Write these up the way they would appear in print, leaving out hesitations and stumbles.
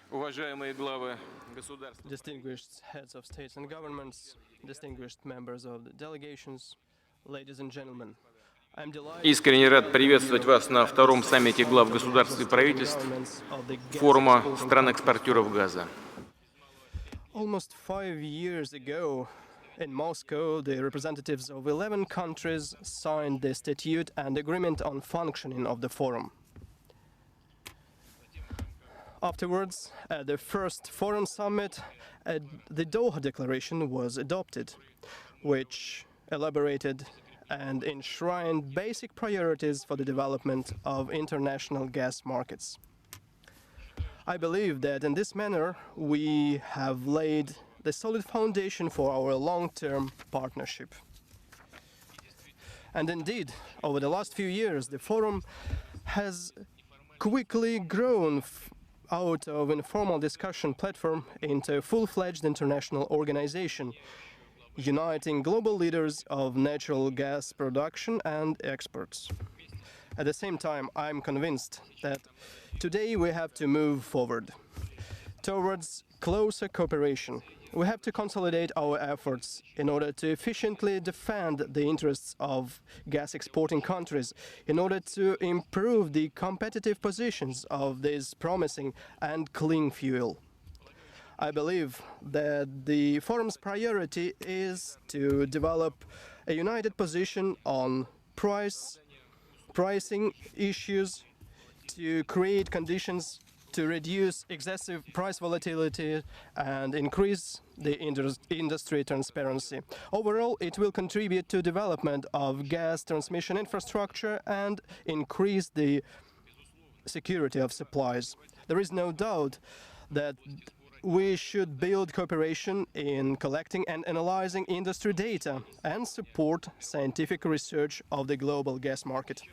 Уважаемые главы государств. Distinguished heads of states and governments, distinguished members of the delegations, ladies and gentlemen, I'm delighted Искренне рад to приветствовать welcome вас you на at втором this саммите summit глав of the heads государств of и state and правительств governments of the gas форума exporting countries стран-экспортеров forum. газа. Almost 5 years ago, in Moscow, the representatives of 11 countries signed the statute and agreement on functioning of the forum. Afterwards, at the first Forum Summit, the Doha Declaration was adopted, which elaborated and enshrined basic priorities for the development of international gas markets. I believe that in this manner we have laid the solid foundation for our long-term partnership. And indeed, over the last few years, the Forum has quickly grown out of informal discussion platform into a full-fledged international organization, uniting global leaders of natural gas production and exports. At the same time, I'm convinced that today we have to move forward towards closer cooperation. We have to consolidate our efforts in order to efficiently defend the interests of gas exporting countries, in order to improve the competitive positions of this promising and clean fuel. I believe that the forum's priority is to develop a united position on pricing issues, to create conditions to reduce excessive price volatility and increase the industry transparency. Overall, it will contribute to development of gas transmission infrastructure and increase the security of supplies. There is no doubt that we should build cooperation in collecting and analyzing industry data and support scientific research of the global gas market.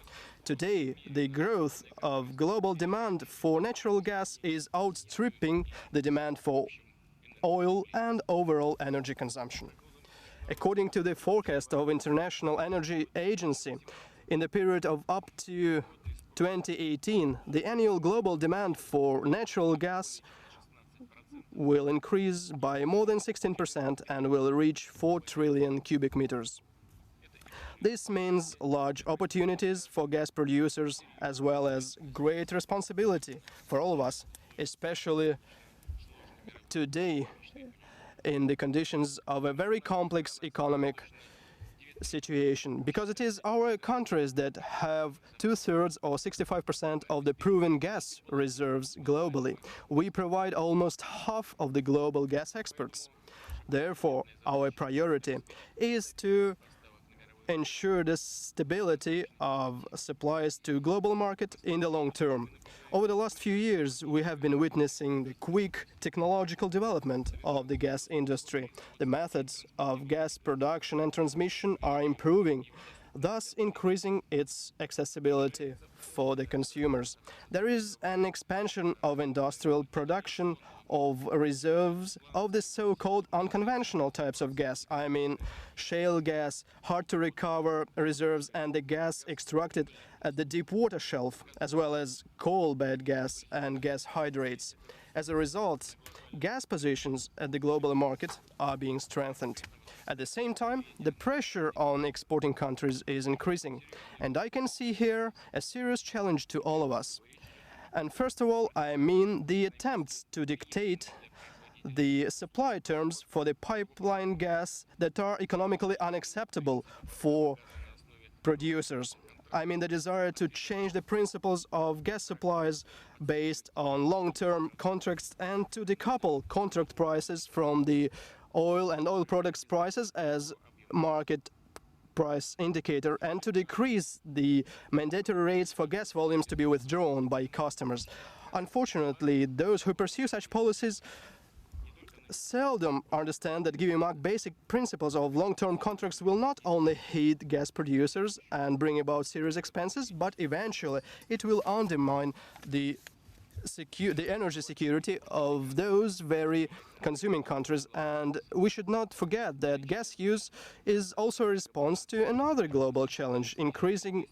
Today, the growth of global demand for natural gas is outstripping the demand for oil and overall energy consumption. According to the forecast of International Energy Agency, in the period of up to 2018, the annual global demand for natural gas will increase by more than 16% and will reach 4 trillion cubic meters. This means large opportunities for gas producers as well as great responsibility for all of us, especially today in the conditions of a very complex economic situation, because it is our countries that have 2/3 or 65% of the proven gas reserves globally. We provide almost half of the global gas exports. Therefore, our priority is to ensure the stability of supplies to global market in the long term. Over the last few years, we have been witnessing the quick technological development of the gas industry. The methods of gas production and transmission are improving, thus increasing its accessibility for the consumers. There is an expansion of industrial production of reserves of the so-called unconventional types of gas. I mean shale gas, hard-to-recover reserves, and the gas extracted at the deep water shelf, as well as coal bed gas and gas hydrates. As a result, gas positions at the global market are being strengthened. At the same time, the pressure on exporting countries is increasing, and I can see here a serious challenge to all of us. And first of all, I mean the attempts to dictate the supply terms for the pipeline gas that are economically unacceptable for producers. I mean the desire to change the principles of gas supplies based on long-term contracts and to decouple contract prices from the oil and oil products prices as market price indicator, and to decrease the mandatory rates for gas volumes to be withdrawn by customers. Unfortunately, those who pursue such policies seldom understand that giving up basic principles of long-term contracts will not only hit gas producers and bring about serious expenses, but eventually it will undermine the energy security of those very consuming countries. And we should not forget that gas use is also a response to another global challenge, increasing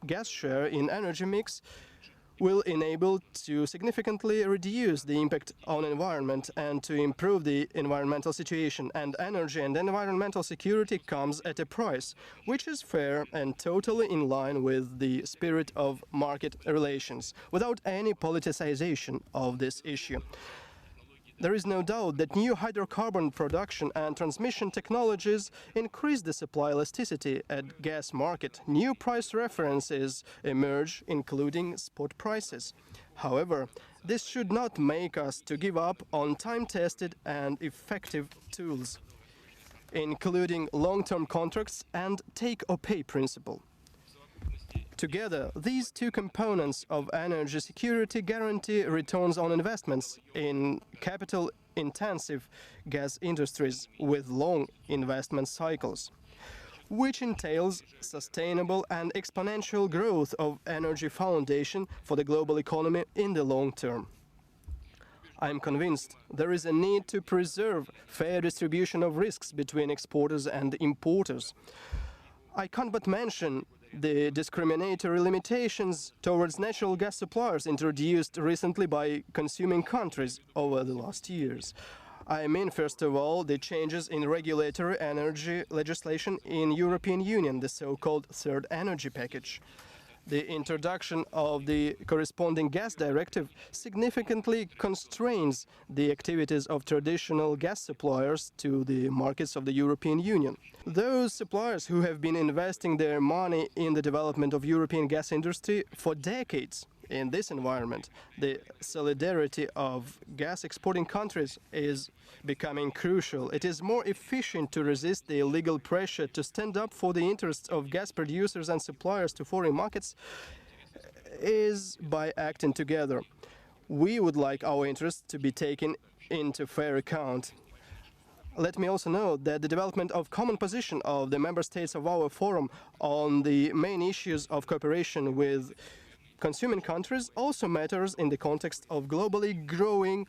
gas share in energy mix, will enable to significantly reduce the impact on environment and to improve the environmental situation. And energy and environmental security comes at a price, which is fair and totally in line with the spirit of market relations, without any politicization of this issue. There is no doubt that new hydrocarbon production and transmission technologies increase the supply elasticity at gas market. New price references emerge, including spot prices. However, this should not make us to give up on time-tested and effective tools, including long-term contracts and take-or-pay principle. Together, these two components of energy security guarantee returns on investments in capital-intensive gas industries with long investment cycles, which entails sustainable and exponential growth of energy foundation for the global economy in the long term. I am convinced there is a need to preserve fair distribution of risks between exporters and importers. I can't but mention the discriminatory limitations towards natural gas suppliers introduced recently by consuming countries over the last years. I mean, first of all, the changes in regulatory energy legislation in European Union, the so-called Third Energy Package. The introduction of the corresponding gas directive significantly constrains the activities of traditional gas suppliers to the markets of the European Union. Those suppliers who have been investing their money in the development of European gas industry for decades in this environment, the solidarity of gas exporting countries is becoming crucial. It is more efficient to resist the illegal pressure to stand up for the interests of gas producers and suppliers to foreign markets is by acting together. We would like our interests to be taken into fair account. Let me also note that the development of common position of the member states of our forum on the main issues of cooperation with consuming countries also matters in the context of globally growing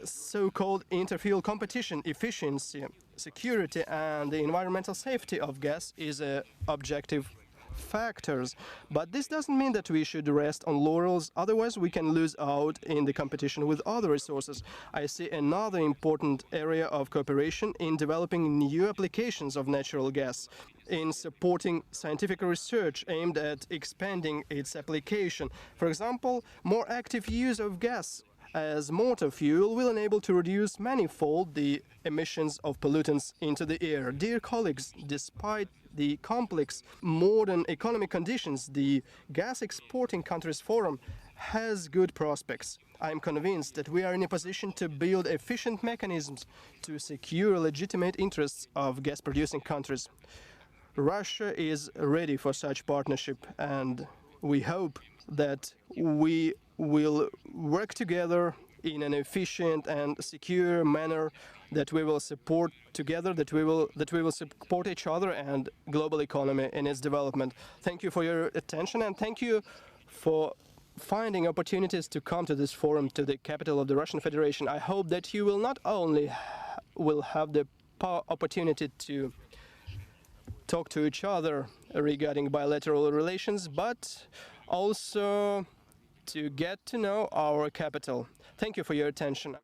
so-called interfield competition. Efficiency, security and the environmental safety of gas is objective factors. But this doesn't mean that we should rest on laurels, otherwise we can lose out in the competition with other resources. I see another important area of cooperation in developing new applications of natural gas, in supporting scientific research aimed at expanding its application. For example, more active use of gas as motor fuel will enable to reduce manifold the emissions of pollutants into the air. Dear colleagues, despite the complex modern economic conditions, the Gas Exporting Countries Forum has good prospects. I am convinced that we are in a position to build efficient mechanisms to secure legitimate interests of gas-producing countries. Russia is ready for such partnership, and we hope that we will work together in an efficient and secure manner, that we will support together, that we will support each other and global economy in its development. Thank you for your attention, and thank you for finding opportunities to come to this forum, to the capital of the Russian Federation. I hope that you will not only will have the opportunity to talk to each other regarding bilateral relations, but also to get to know our capital. Thank you for your attention.